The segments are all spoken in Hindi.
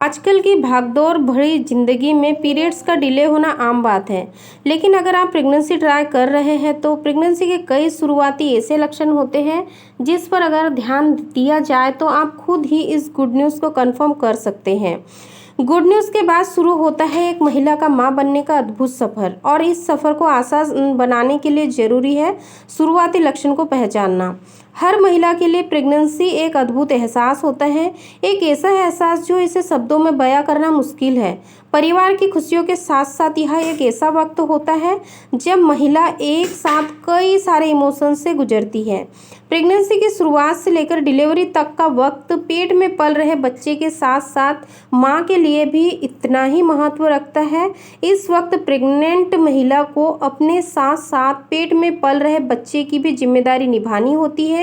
आजकल की भागदौड़ भरी ज़िंदगी में पीरियड्स का डिले होना आम बात है। लेकिन अगर आप प्रेगनेंसी ट्राई कर रहे हैं तो प्रेगनेंसी के कई शुरुआती ऐसे लक्षण होते हैं जिस पर अगर ध्यान दिया जाए तो आप खुद ही इस गुड न्यूज़ को कंफर्म कर सकते हैं। गुड न्यूज़ के बाद शुरू होता है एक महिला का मां बनने का अद्भुत सफ़र, और इस सफ़र को आसान बनाने के लिए ज़रूरी है शुरुआती लक्षण को पहचानना। हर महिला के लिए प्रेगनेंसी एक अद्भुत एहसास होता है, एक ऐसा एहसास जो इसे शब्दों में बयां करना मुश्किल है। परिवार की खुशियों के साथ साथ यह एक ऐसा वक्त होता है जब महिला एक साथ कई सारे इमोशंस से गुजरती है। प्रेगनेंसी की शुरुआत से लेकर डिलीवरी तक का वक्त पेट में पल रहे बच्चे के साथ साथ माँ के लिए भी इतना ही महत्व रखता है। इस वक्त प्रेग्नेंट महिला को अपने साथ साथ पेट में पल रहे बच्चे की भी जिम्मेदारी निभानी होती है।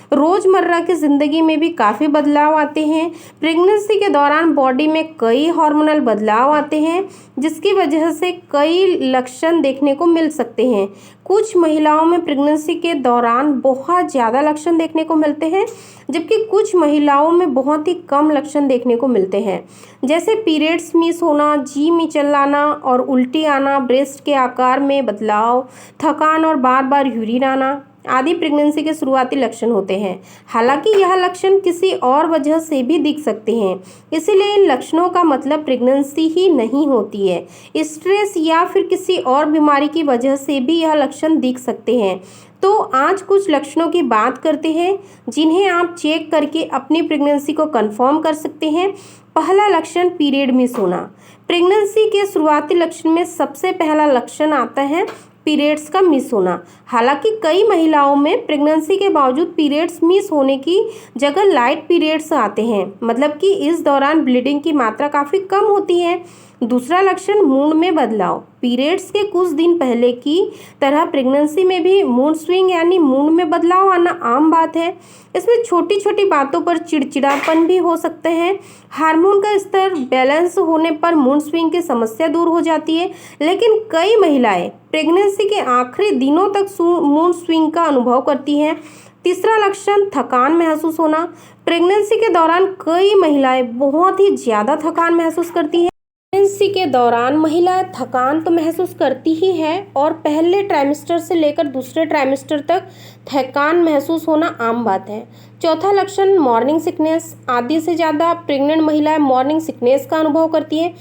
रोज़मर्रा की ज़िंदगी में भी काफ़ी बदलाव आते हैं। प्रेगनेंसी के दौरान बॉडी में कई हार्मोनल बदलाव आते हैं जिसकी वजह से कई लक्षण देखने को मिल सकते हैं। कुछ महिलाओं में प्रेगनेंसी के दौरान बहुत ज़्यादा लक्षण देखने को मिलते हैं, जबकि कुछ महिलाओं में बहुत ही कम लक्षण देखने को मिलते हैं, जैसे पीरियड्स मिस होना, जी मिचल आना और उल्टी आना, ब्रेस्ट के आकार में बदलाव, थकान और बार बार यूरिन आना आदि प्रेगनेंसी के शुरुआती लक्षण होते हैं। हालांकि यह लक्षण किसी और वजह से भी दिख सकते हैं, इसीलिए इन लक्षणों का मतलब प्रेगनेंसी ही नहीं होती है। स्ट्रेस या फिर किसी और बीमारी की वजह से भी यह लक्षण दिख सकते हैं। तो आज कुछ लक्षणों की बात करते हैं जिन्हें आप चेक करके अपनी प्रेगनेंसी को कंफर्म कर सकते हैं। पहला लक्षण पीरियड मिस होना। प्रेगनेंसी के शुरुआती लक्षण में सबसे पहला लक्षण आता है पीरियड्स का मिस होना। हालांकि कई महिलाओं में प्रेगनेंसी के बावजूद पीरियड्स मिस होने की जगह लाइट पीरियड्स आते हैं, मतलब कि इस दौरान ब्लीडिंग की मात्रा काफ़ी कम होती है। दूसरा लक्षण मूड में बदलाव। पीरियड्स के कुछ दिन पहले की तरह प्रेगनेंसी में भी मूड स्विंग यानी मूड में बदलाव आना आम बात है। इसमें छोटी छोटी बातों पर चिड़चिड़ापन भी हो सकते हैं। हार्मोन का स्तर बैलेंस होने पर मूड स्विंग की समस्या दूर हो जाती है, लेकिन कई महिलाएं प्रेगनेंसी के आखिरी दिनों तक मूड स्विंग का अनुभव करती हैं। तीसरा लक्षण थकान महसूस होना। प्रेगनेंसी के दौरान कई महिलाएं बहुत ही ज़्यादा थकान महसूस करती हैं। प्रेगनेंसी के दौरान महिलाएं थकान तो महसूस करती ही है, और पहले ट्राइमेस्टर से लेकर दूसरे ट्राइमेस्टर तक थकान महसूस होना आम बात है। चौथा लक्षण मॉर्निंग सिकनेस। आधी से ज़्यादा प्रेग्नेंट महिलाएं मॉर्निंग सिकनेस का अनुभव करती हैं।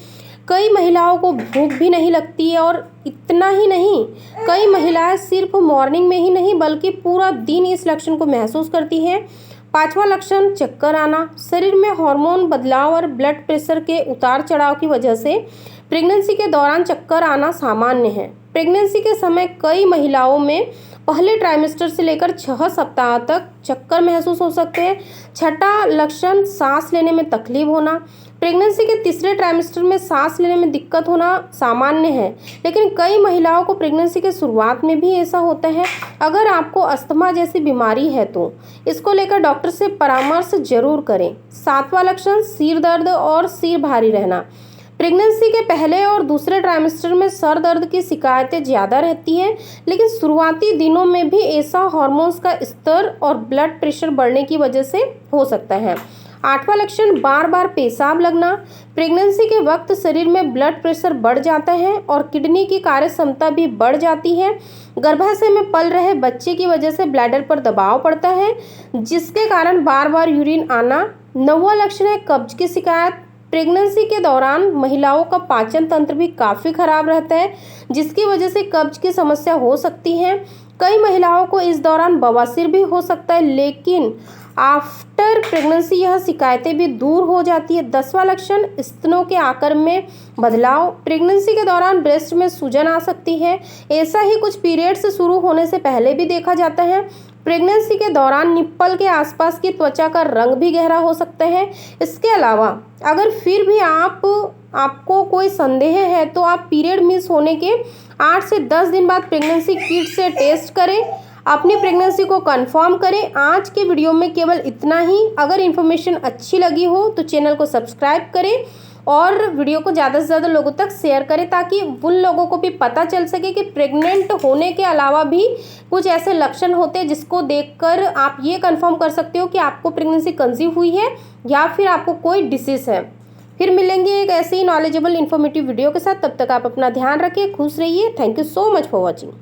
कई महिलाओं को भूख भी नहीं लगती है, और इतना ही नहीं, कई महिलाएं सिर्फ मॉर्निंग में ही नहीं बल्कि पूरा दिन इस लक्षण को महसूस करती हैं। पांचवा लक्षण चक्कर आना। शरीर में हार्मोन बदलाव और ब्लड प्रेशर के उतार चढ़ाव की वजह से प्रेगनेंसी के दौरान चक्कर आना सामान्य है। प्रेगनेंसी के समय कई महिलाओं में पहले ट्राइमेस्टर से लेकर 6 सप्ताह तक चक्कर महसूस हो सकते हैं। छठा लक्षण सांस लेने में तकलीफ होना। प्रेगनेंसी के तीसरे ट्राइमेस्टर में सांस लेने में दिक्कत होना सामान्य है, लेकिन कई महिलाओं को प्रेगनेंसी के शुरुआत में भी ऐसा होता है। अगर आपको अस्थमा जैसी बीमारी है तो इसको लेकर डॉक्टर से परामर्श जरूर करें। सातवां लक्षण सिर दर्द और सिर भारी रहना। प्रेगनेंसी के पहले और दूसरे ट्राइमेस्टर में सर दर्द की शिकायतें ज़्यादा रहती हैं, लेकिन शुरुआती दिनों में भी ऐसा हार्मोन्स का स्तर और ब्लड प्रेशर बढ़ने की वजह से हो सकता है। आठवां लक्षण बार बार पेशाब लगना। प्रेगनेंसी के वक्त शरीर में ब्लड प्रेशर बढ़ जाता है और किडनी की कार्य क्षमता भी बढ़ जाती है। गर्भाशय में पल रहे बच्चे की वजह से ब्लैडर पर दबाव पड़ता है, जिसके कारण बार बार यूरिन आना। नौवां लक्षण है कब्ज की शिकायत। प्रेगनेंसी के दौरान महिलाओं का पाचन तंत्र भी काफ़ी खराब रहता है, जिसकी वजह से कब्ज की समस्या हो सकती है। कई महिलाओं को इस दौरान बवासीर भी हो सकता है, लेकिन आफ्टर प्रेगनेंसी यह शिकायतें भी दूर हो जाती है। 10वां लक्षण स्तनों के आकार में बदलाव। प्रेगनेंसी के दौरान ब्रेस्ट में सूजन आ सकती है। ऐसा ही कुछ पीरियड्स शुरू होने से पहले भी देखा जाता है। प्रेगनेंसी के दौरान निप्पल के आसपास की त्वचा का रंग भी गहरा हो सकता है। इसके अलावा अगर फिर भी आपको कोई संदेह है तो आप पीरियड मिस होने के 8 से 10 दिन बाद प्रेगनेंसी किट से टेस्ट करें, अपनी प्रेगनेंसी को कंफर्म करें। आज के वीडियो में केवल इतना ही। अगर इन्फॉर्मेशन अच्छी लगी हो तो चैनल को सब्सक्राइब करें और वीडियो को ज़्यादा से ज़्यादा लोगों तक शेयर करें, ताकि उन लोगों को भी पता चल सके कि प्रेग्नेंट होने के अलावा भी कुछ ऐसे लक्षण होते हैं जिसको देखकर आप ये कंफर्म कर सकते हो कि आपको प्रेगनेंसी कंसीव हुई है या फिर आपको कोई डिसीज़ है। फिर मिलेंगे एक ऐसे ही नॉलेजेबल इन्फॉर्मेटिव वीडियो के साथ। तब तक आप अपना ध्यान रखिए, खुश रहिए। Thank you so much for watching.